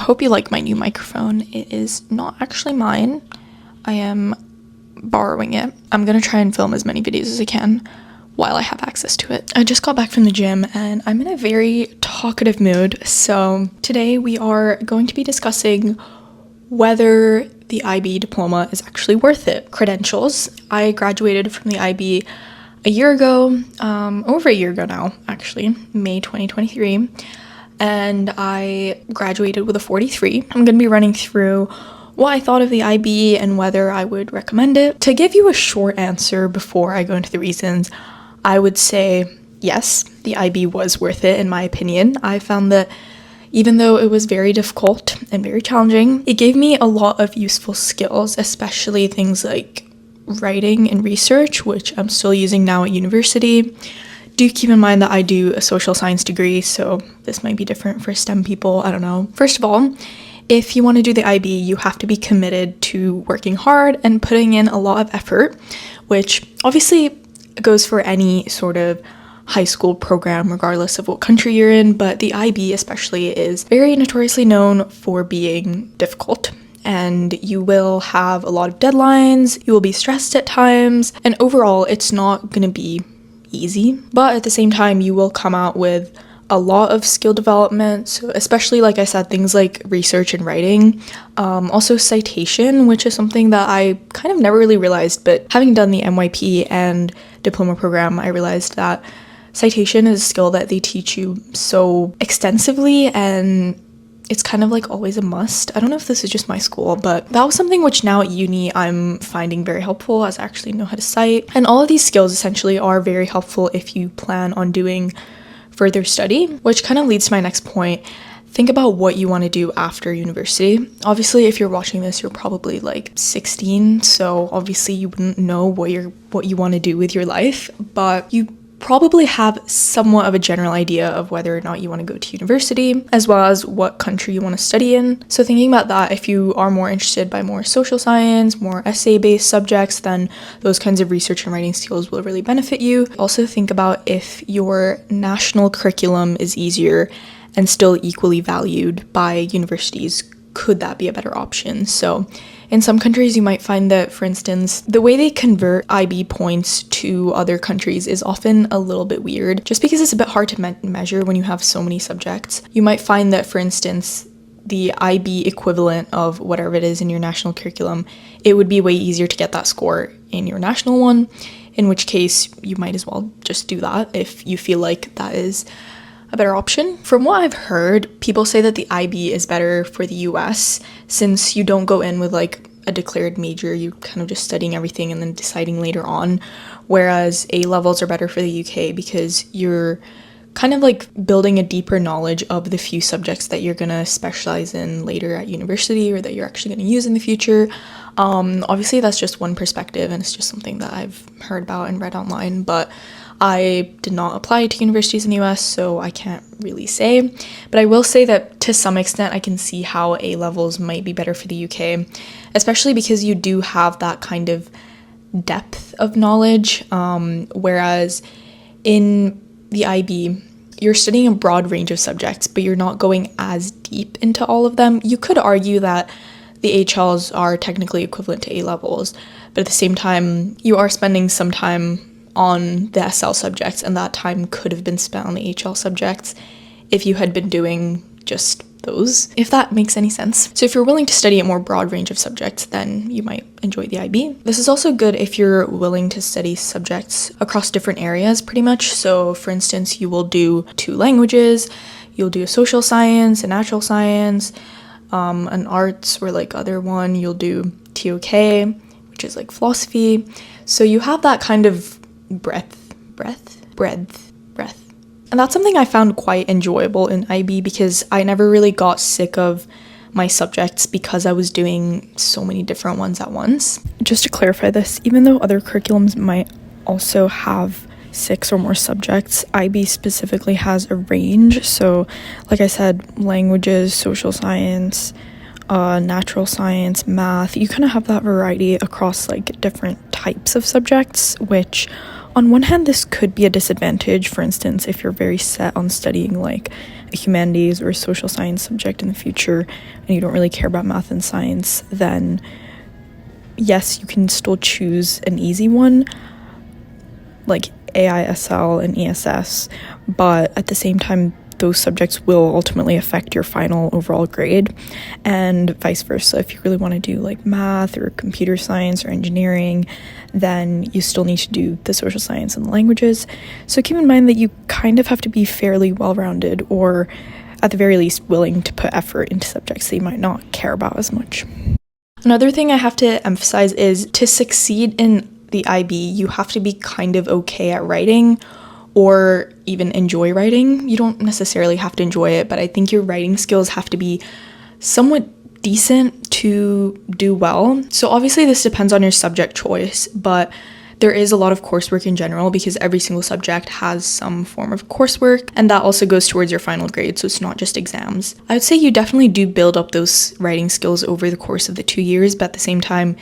hope you like my new microphone. It is not actually mine. I am borrowing it. I'm gonna try and film as many videos as I can while I have access to it. I just got back from the gym and I'm in a very talkative mood. So today we are going to be discussing whether the IB diploma is actually worth it. Credentials. I graduated from the IB a year ago, over a year ago now, actually, May 2023. And I graduated with a 43. I'm going to be running through what I thought of the IB and whether I would recommend it. To give you a short answer before I go into the reasons, I would say yes, the IB was worth it in my opinion. I found that even though it was very difficult and very challenging, it gave me a lot of useful skills, especially things like writing and research, which I'm still using now at university. Do keep in mind that I do a social science degree, so this might be different for STEM people, I don't know. First of all, if you want to do the IB, you have to be committed to working hard and putting in a lot of effort, which obviously goes for any sort of high school program, regardless of what country you're in, but the IB especially is very notoriously known for being difficult. And you will have a lot of deadlines, you will be stressed at times, and overall it's not going to be easy, but at the same time you will come out with a lot of skill development, so especially like I said, things like research and writing, also citation, which is something that I kind of never really realized, but having done the MYP and diploma program, I realized that citation is a skill that they teach you so extensively, and it's kind of like always a must. I don't know if this is just my school, but that was something which now at uni I'm finding very helpful, as I actually know how to cite. And all of these skills essentially are very helpful if you plan on doing further study, which kind of leads to my next point. Think about what you want to do after university. Obviously, if you're watching this, you're probably like 16, so obviously you wouldn't know what you want to do with your life, but you probably have somewhat of a general idea of whether or not you want to go to university, as well as what country you want to study in. So thinking about that, if you are more interested by more social science, more essay-based subjects, then those kinds of research and writing skills will really benefit you. Also think about if your national curriculum is easier and still equally valued by universities, could that be a better option? So in some countries, you might find that, for instance, the way they convert IB points to other countries is often a little bit weird, just because it's a bit hard to measure when you have so many subjects. You might find that, for instance, the IB equivalent of whatever it is in your national curriculum, it would be way easier to get that score in your national one, in which case you might as well just do that if you feel like that is a better option. From what I've heard, people say that the IB is better for the US since you don't go in with like a declared major, you kind of just studying everything and then deciding later on, whereas A levels are better for the UK because you're kind of like building a deeper knowledge of the few subjects that you're gonna specialize in later at university or that you're actually gonna use in the future. Obviously that's just one perspective and it's just something that I've heard about and read online, but I did not apply to universities in the US, so I can't really say. But I will say that to some extent, I can see how A levels might be better for the UK, especially because you do have that kind of depth of knowledge, whereas in the IB, you're studying a broad range of subjects, but you're not going as deep into all of them. You could argue that the HLs are technically equivalent to A levels, but at the same time, you are spending some time on the SL subjects, and that time could have been spent on the HL subjects if you had been doing just those, if that makes any sense. So if you're willing to study a more broad range of subjects, then you might enjoy the IB. This is also good if you're willing to study subjects across different areas pretty much. So for instance, you will do 2 languages, you'll do a social science, a natural science, an arts or like other one, you'll do TOK, which is like philosophy. So you have that kind of breadth. And that's something I found quite enjoyable in IB because I never really got sick of my subjects because I was doing so many different ones at once. Just to clarify this, even though other curriculums might also have 6 or more subjects, IB specifically has a range. So like I said, languages, social science, natural science, math, you kind of have that variety across like different types of subjects, which on one hand this could be a disadvantage. For instance, if you're very set on studying like a humanities or a social science subject in the future and you don't really care about math and science, then yes, you can still choose an easy one like AISL and ESS, but at the same time, those subjects will ultimately affect your final overall grade, and vice versa. If you really want to do like math or computer science or engineering, then you still need to do the social science and the languages. So keep in mind that you kind of have to be fairly well-rounded, or at the very least willing to put effort into subjects that you might not care about as much. Another thing I have to emphasize is to succeed in the IB, you have to be kind of okay at writing or even enjoy writing. You don't necessarily have to enjoy it, but I think your writing skills have to be somewhat decent to do well. So obviously this depends on your subject choice, but there is a lot of coursework in general because every single subject has some form of coursework, and that also goes towards your final grade, so it's not just exams. I would say you definitely do build up those writing skills over the course of the 2 years, but at the same time,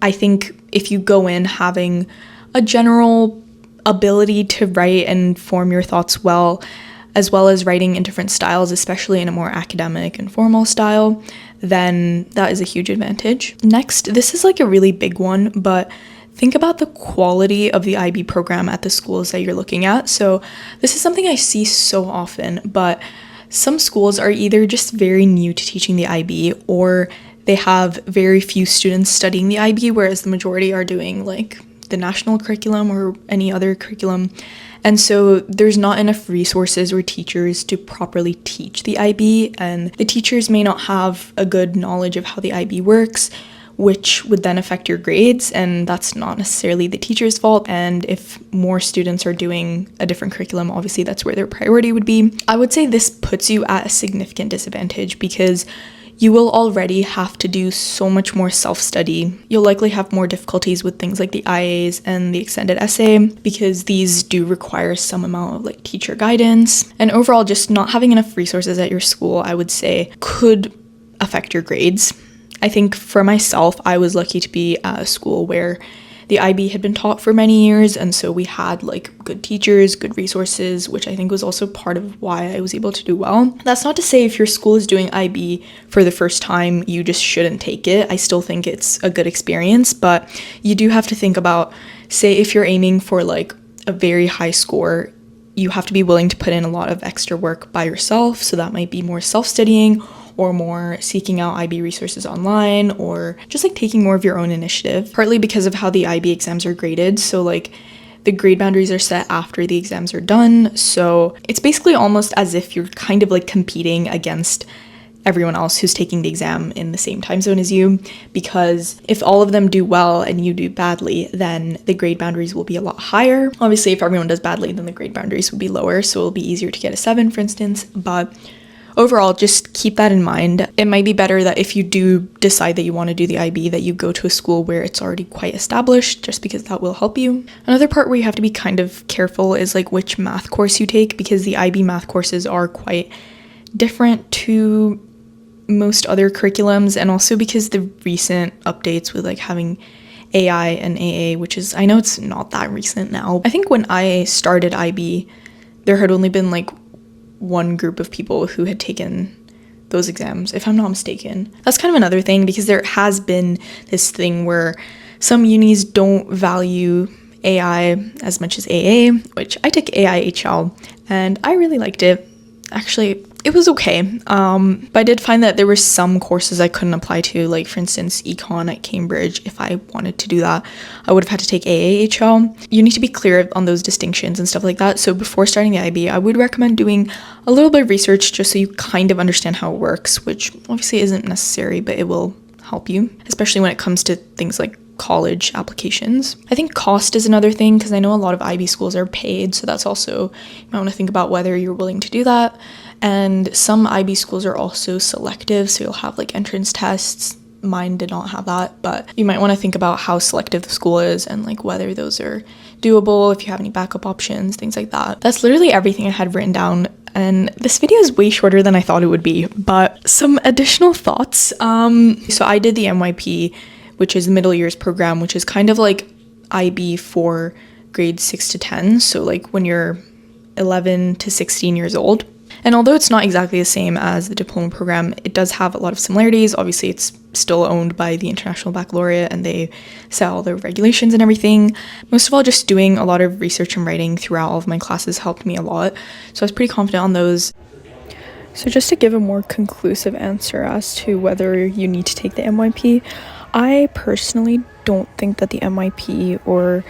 I think if you go in having a general ability to write and form your thoughts well as writing in different styles, especially in a more academic and formal style, then that is a huge advantage. Next, this is like a really big one, but think about the quality of the IB program at the schools that you're looking at. So this is something I see so often, but some schools are either just very new to teaching the IB, or they have very few students studying the IB, whereas the majority are doing like the national curriculum or any other curriculum. And so there's not enough resources or teachers to properly teach the IB, and the teachers may not have a good knowledge of how the IB works, which would then affect your grades, and that's not necessarily the teacher's fault. And if more students are doing a different curriculum, obviously that's where their priority would be. I would say this puts you at a significant disadvantage because you will already have to do so much more self-study. You'll likely have more difficulties with things like the IAs and the extended essay because these do require some amount of like teacher guidance. And overall, just not having enough resources at your school, I would say, could affect your grades. I think for myself, I was lucky to be at a school where the IB had been taught for many years, and so we had like good teachers, good resources, which I think was also part of why I was able to do well. That's not to say if your school is doing IB for the first time, you just shouldn't take it. I still think it's a good experience, but you do have to think about, say if you're aiming for like a very high score, you have to be willing to put in a lot of extra work by yourself. So that might be more self-studying, or more seeking out IB resources online, or just like taking more of your own initiative, partly because of how the IB exams are graded. So like the grade boundaries are set after the exams are done. So it's basically almost as if you're kind of like competing against everyone else who's taking the exam in the same time zone as you, because if all of them do well and you do badly, then the grade boundaries will be a lot higher. Obviously, if everyone does badly, then the grade boundaries will be lower, so it'll be easier to get a 7, for instance, but overall, just keep that in mind. It might be better that if you do decide that you want to do the IB, that you go to a school where it's already quite established, just because that will help you. Another part where you have to be kind of careful is like which math course you take, because the IB math courses are quite different to most other curriculums, and also because the recent updates with like having AI and AA, which is, I know it's not that recent now. I think when I started IB, there had only been like one group of people who had taken those exams, if I'm not mistaken. That's kind of another thing, because there has been this thing where some unis don't value AI as much as AA, which I took AIHL and I really liked it. Actually, it was okay, but I did find that there were some courses I couldn't apply to, like for instance econ at Cambridge. If I wanted to do that, I would have had to take AAHL. You need to be clear on those distinctions and stuff like that, so before starting the IB, I would recommend doing a little bit of research just so you kind of understand how it works, which obviously isn't necessary, but it will help you, especially when it comes to things like college applications. I think cost is another thing, because I know a lot of IB schools are paid, so that's also, you might want to think about whether you're willing to do that. And some IB schools are also selective, so you'll have like entrance tests. Mine did not have that, but you might want to think about how selective the school is and like whether those are doable, if you have any backup options, things like that. That's literally everything I had written down, and this video is way shorter than I thought it would be, but some additional thoughts. So I did the MYP, which is the middle years program, which is kind of like IB for grades 6 to 10, so like when you're 11 to 16 years old. And although it's not exactly the same as the diploma program, it does have a lot of similarities. Obviously, it's still owned by the International Baccalaureate and they set all the regulations and everything. Most of all, just doing a lot of research and writing throughout all of my classes helped me a lot. So I was pretty confident on those. So just to give a more conclusive answer as to whether you need to take the MYP, I personally don't think that the MYP or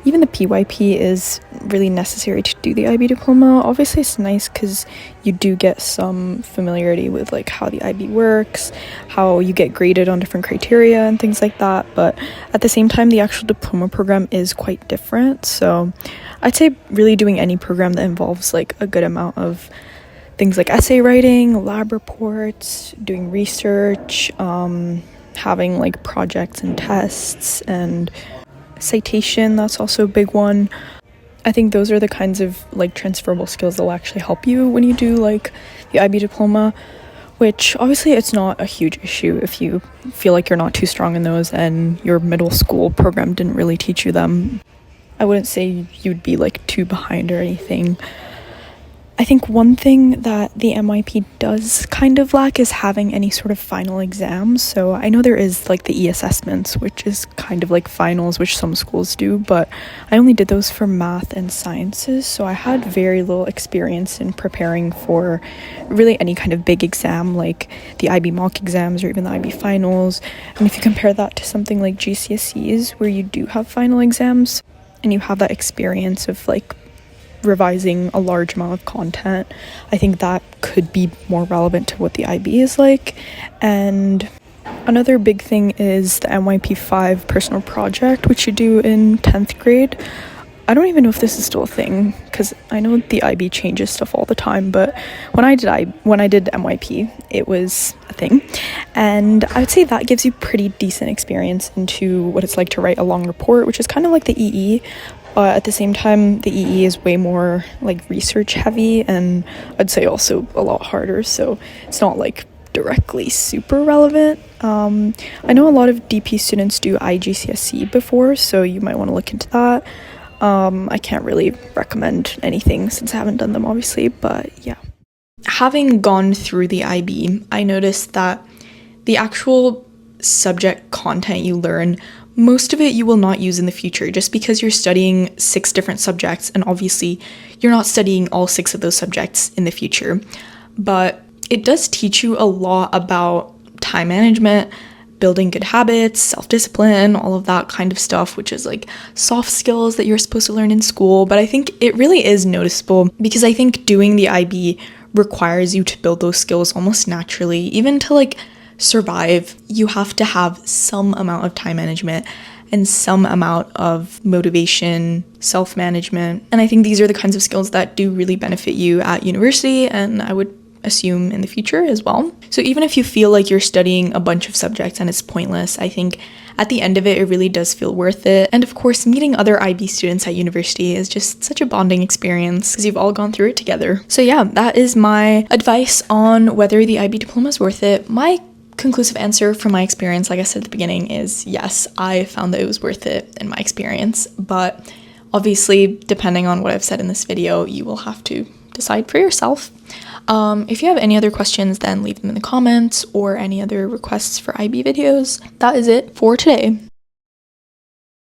even the PYP is really necessary to do the IB diploma. Obviously, it's nice because you do get some familiarity with like how the IB works, how you get graded on different criteria and things like that. But at the same time, the actual diploma program is quite different. So I'd say really doing any program that involves like a good amount of things like essay writing, lab reports, doing research, having like projects and tests and citation, that's also a big one. I think those are the kinds of like transferable skills that will actually help you when you do like the IB diploma, which obviously it's not a huge issue if you feel like you're not too strong in those and your middle school program didn't really teach you them. I wouldn't say you'd be like too behind or anything. I think one thing that the MYP does kind of lack is having any sort of final exams. So I know there is like the e-assessments, which is kind of like finals, which some schools do, but I only did those for math and sciences. So I had very little experience in preparing for really any kind of big exam, like the IB mock exams or even the IB finals. And if you compare that to something like GCSEs, where you do have final exams and you have that experience of like revising a large amount of content, I think that could be more relevant to what the IB is like. And another big thing is the MYP 5 personal project, which you do in 10th grade. I don't even know if this is still a thing because I know the IB changes stuff all the time, but when I did MYP, it was a thing. And I would say that gives you pretty decent experience into what it's like to write a long report, which is kind of like the EE. But at the same time, the EE is way more like research heavy and I'd say also a lot harder. So it's not like directly super relevant. I know a lot of DP students do IGCSE before, so you might want to look into that. I can't really recommend anything since I haven't done them, obviously, but yeah. Having gone through the IB, I noticed that the actual subject content you learn, most of it you will not use in the future just because you're studying 6 different subjects and obviously you're not studying all 6 of those subjects in the future. But it does teach you a lot about time management, building good habits, self-discipline, all of that kind of stuff, which is like soft skills that you're supposed to learn in school. But I think it really is noticeable because I think doing the IB requires you to build those skills almost naturally. Even to like survive, you have to have some amount of time management and some amount of motivation, self-management. And I think these are the kinds of skills that do really benefit you at university, and I would assume in the future as well. So even if you feel like you're studying a bunch of subjects and it's pointless, I think at the end of it, it really does feel worth it. And of course, meeting other IB students at university is just such a bonding experience because you've all gone through it together. So yeah, that is my advice on whether the IB diploma is worth it. My conclusive answer from my experience, like I said at the beginning, is yes, I found that it was worth it in my experience. But obviously, depending on what I've said in this video, you will have to decide for yourself. If you have any other questions, then leave them in the comments or any other requests for IB videos. That is it for today.